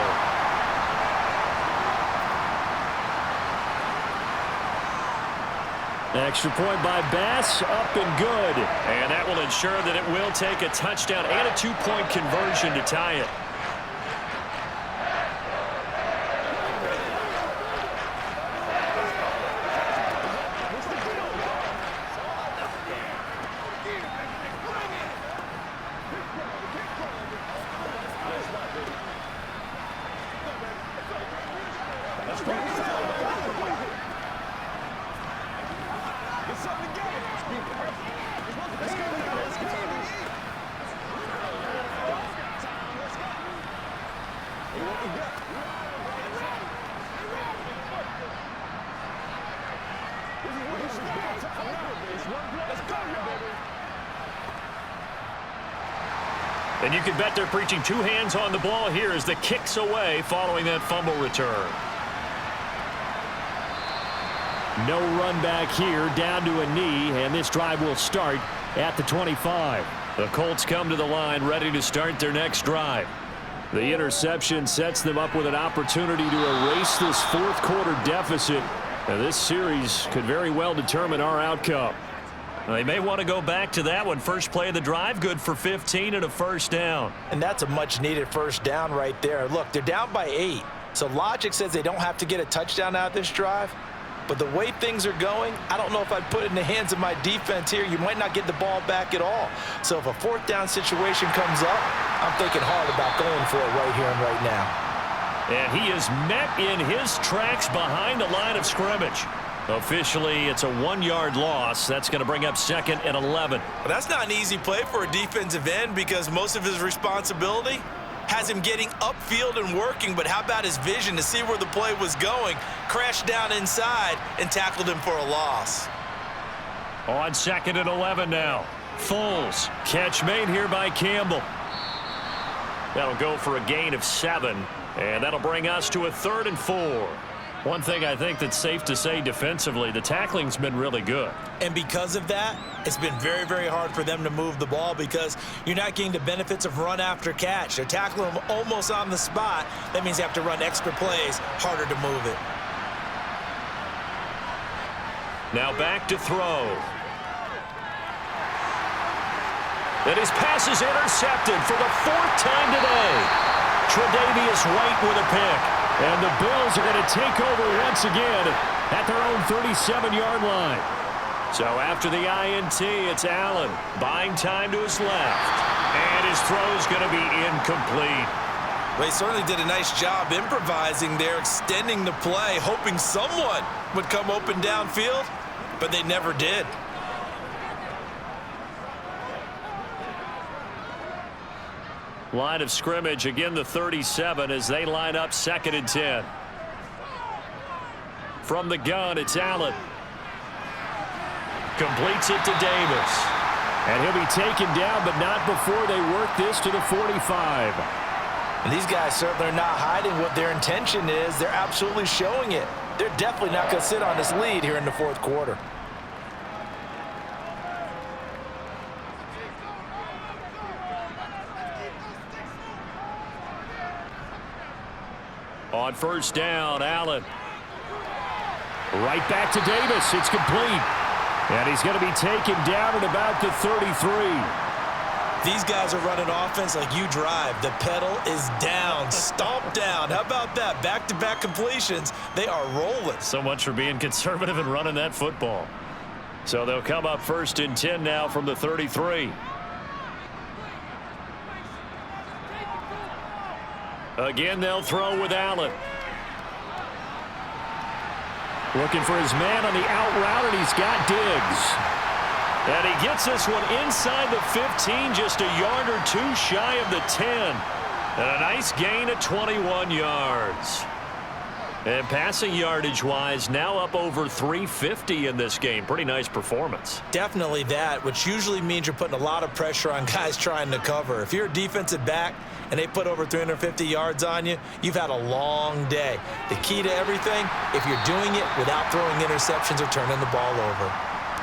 Extra point by Bass, up and good. And that will ensure that it will take a touchdown and a 2-point conversion to tie it. And you can bet they're preaching 2 hands on the ball here as the kick's away following that fumble return. No run back here, down to a knee, and this drive will start at the 25. The Colts come to the line ready to start their next drive. The interception sets them up with an opportunity to erase this 4th quarter deficit. And this series could very well determine our outcome. They may want to go back to that one. First play of the drive, good for 15 and a 1st down. And that's a much-needed 1st down right there. Look, they're down by 8. So logic says they don't have to get a touchdown out of this drive. But the way things are going, I don't know if I'd put it in the hands of my defense here. You might not get the ball back at all. So if a 4th down situation comes up, I'm thinking hard about going for it right here and right now. And he is met in his tracks behind the line of scrimmage. Officially, it's a 1-yard loss. That's going to bring up 2nd and 11. But that's not an easy play for a defensive end because most of his responsibility has him getting upfield and working. But how about his vision to see where the play was going, crashed down inside, and tackled him for a loss. On 2nd and 11 now. Foles. Catch made here by Campbell. That'll go for a gain of 7. And that'll bring us to a 3rd and 4. One thing I think that's safe to say defensively, the tackling's been really good. And because of that, it's been very, very hard for them to move the ball because you're not getting the benefits of run after catch. They're tackling them almost on the spot. That means they have to run extra plays, harder to move it. Now back to throw. And his pass is intercepted for the 4th time today. Tre'Davious White with a pick. And the Bills are going to take over once again at their own 37-yard line. So after the INT, it's Allen buying time to his left. And his throw's going to be incomplete. They certainly did a nice job improvising there, extending the play, hoping someone would come open downfield, but they never did. Line of scrimmage, again the 37 as they line up 2nd and 10. From the gun, it's Allen. Completes it to Davis. And he'll be taken down, but not before they work this to the 45. And these guys certainly are not hiding what their intention is. They're absolutely showing it. They're definitely not going to sit on this lead here in the fourth quarter. On first down, Allen. Right back to Davis. It's complete. And he's going to be taken down at about the 33. These guys are running offense like you drive. The pedal is down, stomp down. How about that? Back-to-back completions. They are rolling. So much for being conservative and running that football. So they'll come up first and 10 now from the 33. Again, they'll throw with Allen. Looking for his man on the out route, and he's got Diggs. And he gets this one inside the 15, just a yard or two shy of the 10. And a nice gain of 21 yards. And passing yardage-wise, now up over 350 in this game. Pretty nice performance. Definitely that, which usually means you're putting a lot of pressure on guys trying to cover. If you're a defensive back and they put over 350 yards on you, you've had a long day. The key to everything, if you're doing it without throwing interceptions or turning the ball over.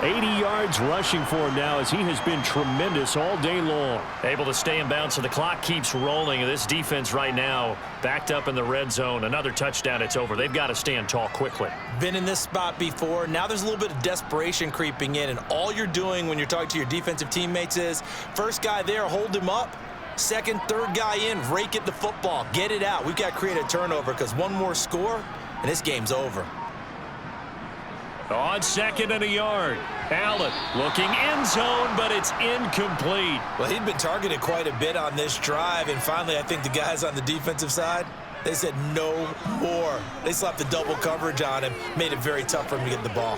80 yards rushing for him now as he has been tremendous all day long. Able to stay in bounds, so the clock keeps rolling. This defense right now backed up in the red zone. Another touchdown, it's over. They've got to stand tall quickly. Been in this spot before. Now there's a little bit of desperation creeping in, and all you're doing when you're talking to your defensive teammates is first guy there, hold him up. Second, third guy in, rake at the football. Get it out. We've got to create a turnover because one more score, and this game's over. On second and a yard. Allen looking end zone, but it's incomplete. Well, he'd been targeted quite a bit on this drive, and finally I think the guys on the defensive side, they said no more. They slapped the double coverage on him, made it very tough for him to get the ball.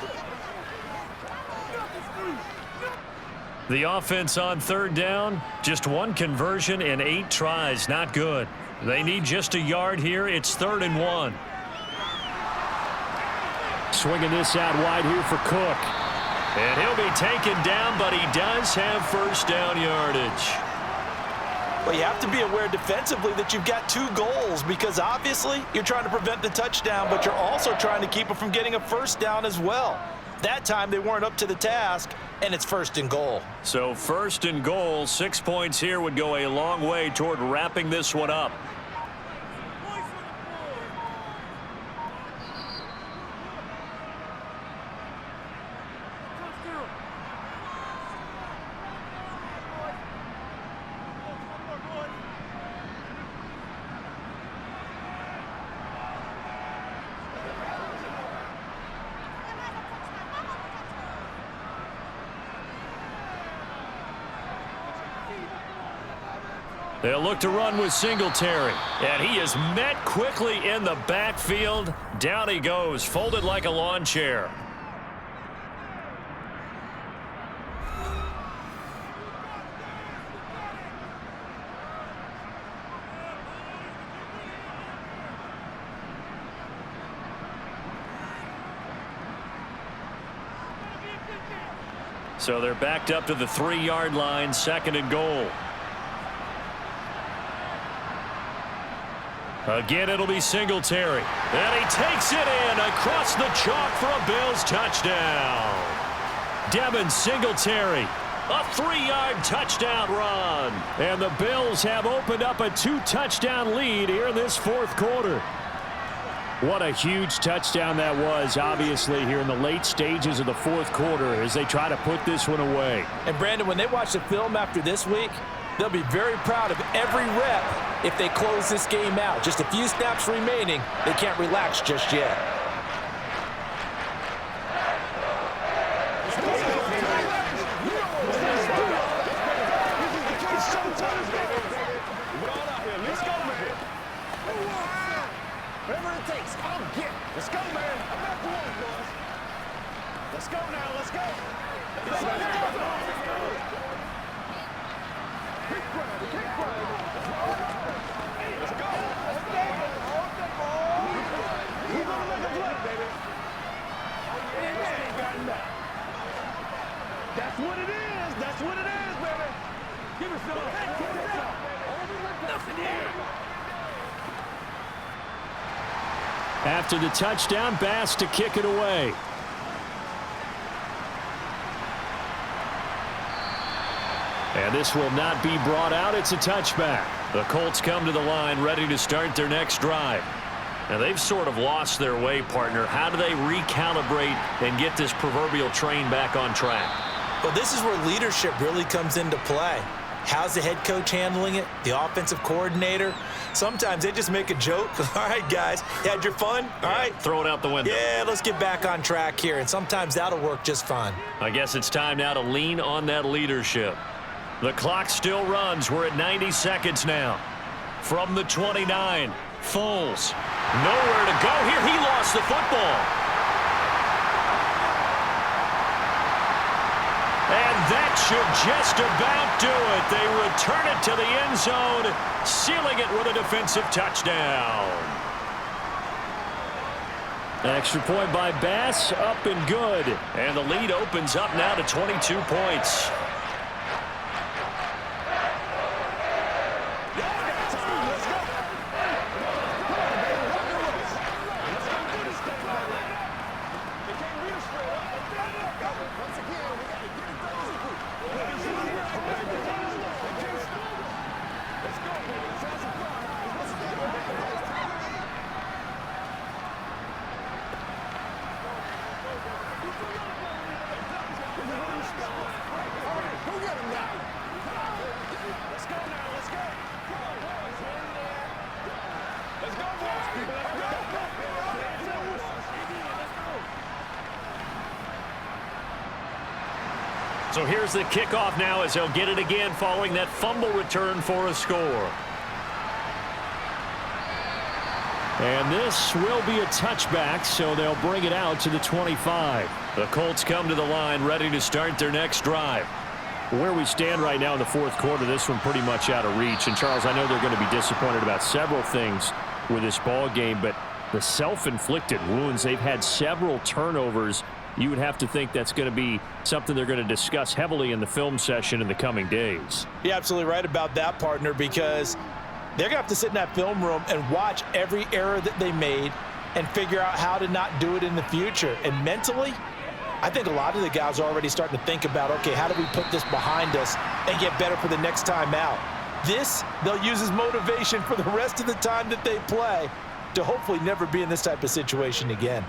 The offense on third down, just one conversion in 8 tries. Not good. They need just a yard here. It's 3rd and 1. Swinging this out wide here for Cook. And he'll be taken down, but he does have first down yardage. Well, you have to be aware defensively that you've got 2 goals because obviously you're trying to prevent the touchdown, but you're also trying to keep it from getting a first down as well. That time they weren't up to the task, and it's 1st and goal. So 1st and goal, 6 points here would go a long way toward wrapping this one up. They'll look to run with Singletary. And he is met quickly in the backfield. Down he goes, folded like a lawn chair. So they're backed up to the 3-yard line, 2nd and goal. Again, it'll be Singletary. And he takes it in across the chalk for a Bills touchdown. Devin Singletary, a 3-yard touchdown run. And the Bills have opened up a 2-touchdown lead here in this 4th quarter. What a huge touchdown that was, obviously, here in the late stages of the 4th quarter as they try to put this one away. And, Brandon, when they watch the film after this week, they'll be very proud of every rep if they close this game out. Just a few snaps remaining. They can't relax just yet. Whatever it takes, I'll get it. Let's go, man. I'm not the one, boys. Let's go now. Let's go. Let's go. Keep grinding. Keep grinding. Let's go. Let's go. We're going to make a play, baby. That's what it is. That's what it is, baby. Give us some. Give us some. Nothing here. After the touchdown, Bass to kick it away. And this will not be brought out. It's a touchback. The Colts come to the line ready to start their next drive. Now they've sort of lost their way, partner. How do they recalibrate and get this proverbial train back on track? Well, this is where leadership really comes into play. How's the head coach handling it? The offensive coordinator? Sometimes they just make a joke. All right, guys, you had your fun? All right. Throw it out the window. Yeah, let's get back on track here. And sometimes that'll work just fine. I guess it's time now to lean on that leadership. The clock still runs. We're at 90 seconds now. From the 29, Foles. Nowhere to go here. He lost the football. And that should just about do it. They return it to the end zone, sealing it with a defensive touchdown. Extra point by Bass, up and good. And the lead opens up now to 22 points. So here's the kickoff now as he'll get it again following that fumble return for a score. And this will be a touchback, so they'll bring it out to the 25. The Colts come to the line ready to start their next drive. Where we stand right now in the fourth quarter, this one pretty much out of reach. And, Charles, I know they're going to be disappointed about several things with this ball game, but the self-inflicted wounds, they've had several turnovers. You would have to think that's going to be something they're going to discuss heavily in the film session in the coming days. You're absolutely right about that, partner, because they're going to have to sit in that film room and watch every error that they made and figure out how to not do it in the future. And mentally, I think a lot of the guys are already starting to think about, okay, how do we put this behind us and get better for the next time out? This, they'll use as motivation for the rest of the time that they play to hopefully never be in this type of situation again.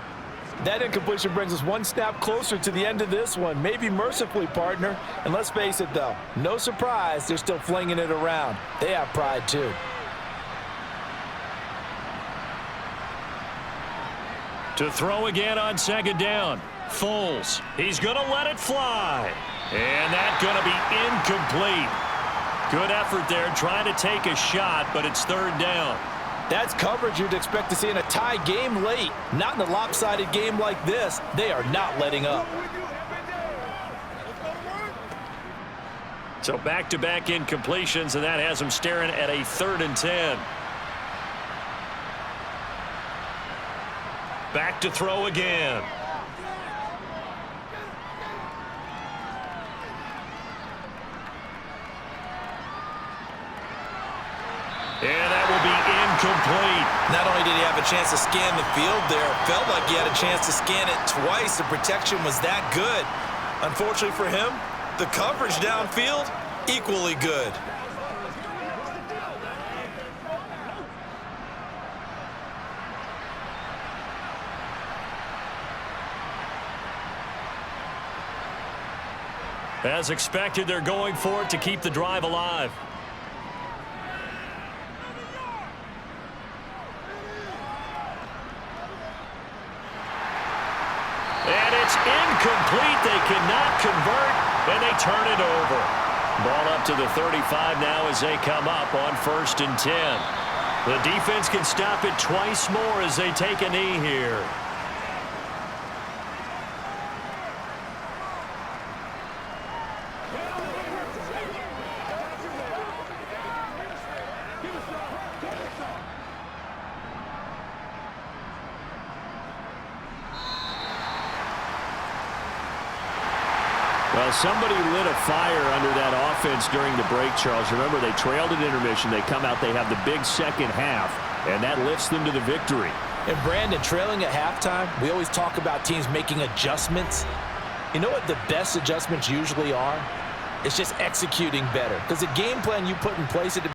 That incompletion brings us one snap closer to the end of this one, maybe mercifully, partner. And let's face it, though, no surprise, they're still flinging it around. They have pride, too. To throw again on second down. Foles. He's going to let it fly. And that's going to be incomplete. Good effort there trying to take a shot, but it's third down. That's coverage you'd expect to see in a tie game late. Not in a lopsided game like this. They are not letting up. So back-to-back incompletions, and that has them staring at a 3rd and 10. Back to throw again. And that will be incomplete. Not only did he have a chance to scan the field there, it felt like he had a chance to scan it twice. The protection was that good. Unfortunately for him, the coverage downfield, equally good. As expected, they're going for it to keep the drive alive. And it's incomplete. They cannot convert, and they turn it over. Ball up to the 35 now as they come up on 1st and 10. The defense can stop it twice more as they take a knee here. Well, somebody lit a fire under that offense during the break, Charles. Remember, they trailed at intermission. They come out, they have the big second half, and that lifts them to the victory. And Brandon, trailing at halftime, we always talk about teams making adjustments. You know what the best adjustments usually are? It's just executing better. Because the game plan you put in place at the